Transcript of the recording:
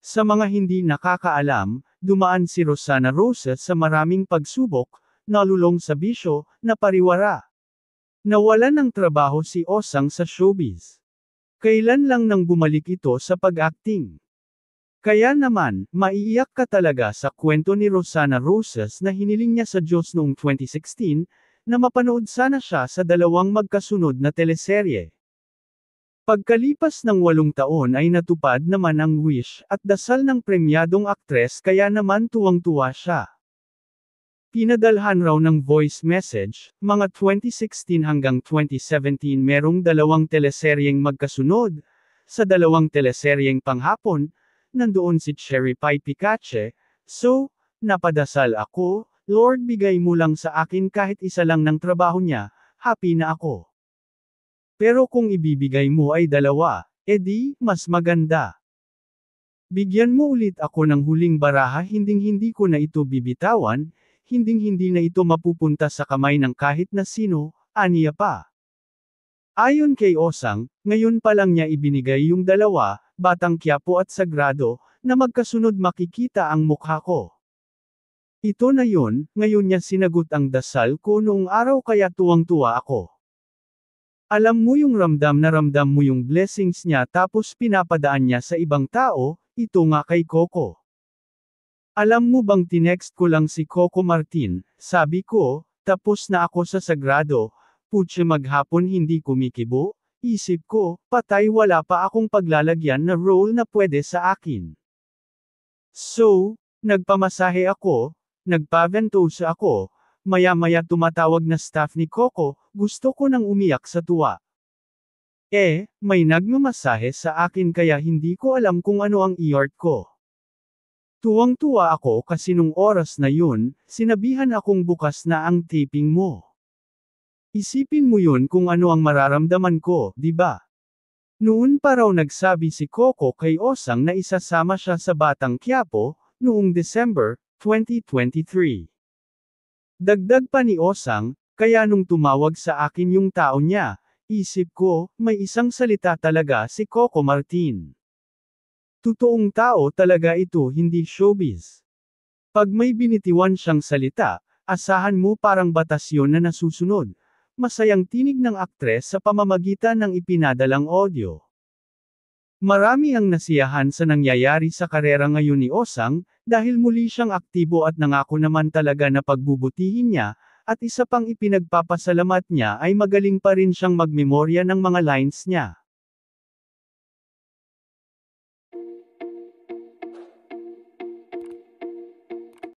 Sa mga hindi nakakaalam, dumaan si Rosana Roses sa maraming pagsubok, nalulong sa bisyo, na pariwara. Nawalan ng trabaho si Osang sa showbiz. Kailan lang nang bumalik ito sa pag-acting. Kaya naman, maiiyak ka talaga sa kwento ni Rosana Roses na hiniling niya sa Diyos noong 2016, na mapanood sana siya sa dalawang magkasunod na teleserye. Pagkalipas ng 8 taon ay natupad naman ang wish at dasal ng premyadong aktres kaya naman tuwang-tuwa siya. Pinadalhan raw ng voice message, mga 2016 hanggang 2017 merong dalawang teleseryeng magkasunod. Sa dalawang teleseryeng panghapon, nandoon si Cherry Pie Picache, so, napadasal ako, Lord bigay mo lang sa akin kahit isa lang ng trabaho niya, happy na ako. Pero kung ibibigay mo ay dalawa, edi, mas maganda. Bigyan mo ulit ako ng huling baraha hinding-hindi ko na ito bibitawan, hinding-hindi na ito mapupunta sa kamay ng kahit na sino, aniya pa. Ayon kay Osang, ngayon pa lang niya ibinigay yung dalawa, Batang Quiapo at Sagrado, na magkasunod makikita ang mukha ko. Ito na yun, ngayon niya sinagot ang dasal ko noong araw kaya tuwang-tuwa ako. Alam mo yung ramdam mo yung blessings niya tapos pinapadaan niya sa ibang tao, ito nga kay Coco. Alam mo bang tinext ko lang si Coco Martin, sabi ko, tapos na ako sa Sagrado, putya maghapon hindi kumikibo, isip ko, patay wala pa akong paglalagyan na role na pwede sa akin. So, nagpamasahe ako, nagpa-ventosa ako, maya-maya tumatawag na staff ni Coco, gusto ko nang umiyak sa tuwa. May nagmamasahe sa akin kaya hindi ko alam kung ano ang i-art ko. Tuwang-tuwa ako kasi nung oras na yun, sinabihan akong bukas na ang taping mo. Isipin mo yun kung ano ang mararamdaman ko, di ba? Noon pa raw nagsabi si Coco kay Osang na isasama siya sa Batang Quiapo, noong December 2023. Dagdag pa ni Osang, kaya nung tumawag sa akin yung tao niya, isip ko, may isang salita talaga si Coco Martin. Totoong tao talaga ito hindi showbiz. Pag may binitiwan siyang salita, asahan mo parang batas yun na nasusunod. Masayang tinig ng aktres sa pamamagitan ng ipinadalang audio. Marami ang nasiyahan sa nangyayari sa karera ngayon ni Osang, dahil muli siyang aktibo at nangako naman talaga na pagbubutihin niya, at isa pang ipinagpapasalamat niya ay magaling pa rin siyang magmemorya ng mga lines niya.